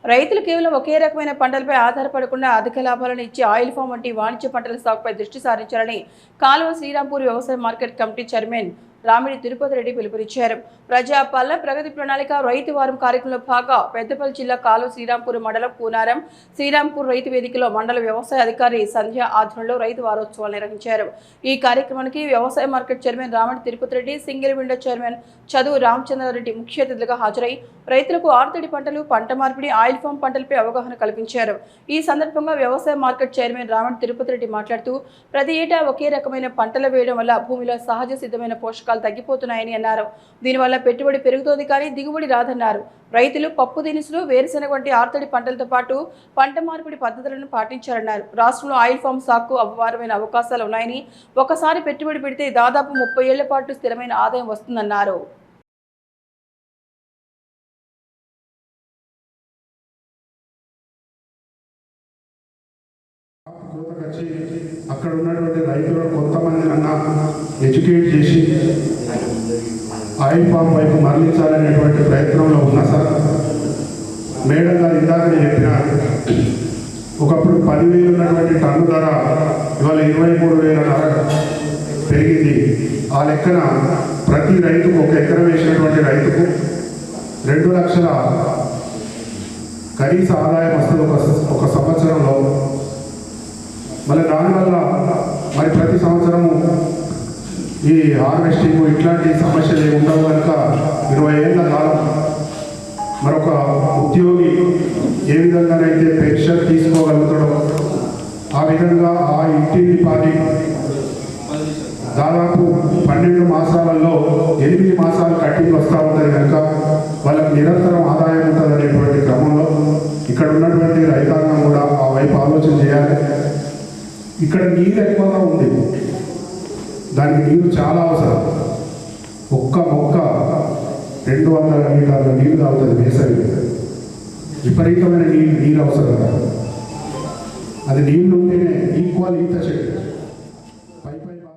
రైతులు కేవలం ఒకే రకమైన పంటలపై ఆధారపడకుండా అధిక లాభాలను ఇచ్చే ఆయిల్ ఫామ్ వంటి వాణిజ్య పంటల సాగుపై దృష్టి సారించాలని కాలువ శ్రీరాంపూర్ వ్యవసాయ market committee chairman Ramidi Tirupati Reddy పిలుపునిచ్చారు. ప్రజాపాలన ప్రగతి ప్రణాళిక రైతు వారం కార్యక్రమంలో భాగంగా పెద్దపల్లి జిల్లా కాలువ శ్రీరాంపూర్ మండలం కూనారం శ్రీరాంపూర్ రైతు వేదికలో మండల వ్యవసాయ అధికారి సంధ్య ఆధ్వర్యంలో రైతు వారోత్సవాలు నిర్వహించారు. ఈ కార్యక్రమానికి వ్యవసాయ market chairman Ramidi Tirupati Reddy, single window chairman చదువు రామచంద్రారెడ్డి ముఖ్య అతిథులుగా హాజరై రైతులకు ఆర్తడి పంటలు, పంట మార్పిడి, ఆయిల్ ఫామ్ పంటలపై అవగాహన కల్పించారు. ఈ సందర్భంగా వ్యవసాయ మార్కెట్ చైర్మన్ రామిడి తిరుపతి రెడ్డి మాట్లాడుతూ ప్రతి ఏటా ఒకే రకమైన పంటలు వేయడం వల్ల భూమిలో సహజ సిద్ధమైన పోషకాలు తగ్గిపోతున్నాయని అన్నారు. దీనివల్ల పెట్టుబడి పెరుగుతోంది కానీ దిగుబడి రాదన్నారు. రైతులు పప్పు దినుసులు, వేరుశెనగ వంటి ఆర్తడి పంటలతో పాటు పంట మార్పిడి పద్ధతులను పాటించారన్నారు. రాష్ట్రంలో ఆయిల్ ఫామ్ సాగుకు అపారమైన అవకాశాలు ఉన్నాయని, ఒకసారి పెట్టుబడి పెడితే దాదాపు 30 ఏళ్ల పాటు స్థిరమైన ఆదాయం వస్తుందన్నారు. అక్కడ ఉన్నటువంటి రైతులను కొంతమంది అన్నా ఎడ్యుకేట్ చేసి ఆయిల్ ఫామ్ వైపు మరలించాలనేటువంటి ప్రయత్నంలో ఉన్నా సార్. మేడం గారు ఇందాక చెప్పిన ఒకప్పుడు 10,000 ఉన్నటువంటి టన్ను ధర ఇవాళ 23,000 పెరిగింది. ఆ లెక్కన ప్రతి రైతుకు, ఒక ఎకరం వేసినటువంటి రైతుకు 2 లక్షల కనీస ఆదాయం వస్తుంది ఒక సంవత్సరంలో. మళ్ళీ దానివల్ల మరి ప్రతి సంవత్సరము ఈ హార్వెస్టింగ్ ఇట్లాంటి సమస్యలు ఏమి ఉండవు కనుక 20 ఏళ్ల కాలం మరొక ఉద్యోగి ఏ విధంగానైతే పెన్షన్ తీసుకోగలుగుతాడో ఆ విధంగా ఆ ఇంటిని పాటి దాదాపు 12 మాసాలలో 8 మాసాలు కట్టింగ్ వస్తూ ఉంటుంది కనుక వాళ్ళకి నిరంతరం ఆదాయం ఉంటుంది అనేటువంటి క్రమంలో ఇక్కడ ఉన్నటువంటి రైతాంగం కూడా ఆ వైపు ఆలోచన చేయాలి. ఇక్కడ నీరు ఎక్కువగా ఉంది, దానికి నీరు చాలా అవసరం. ఒక్క మొక్క 200 లీటర్ల నీరు తాగుతుంది వేసవి. విపరీతమైన నీరు అవసరం. అది నీళ్ళు ఉంటేనే ఈక్వల్ ఈత చెట్టు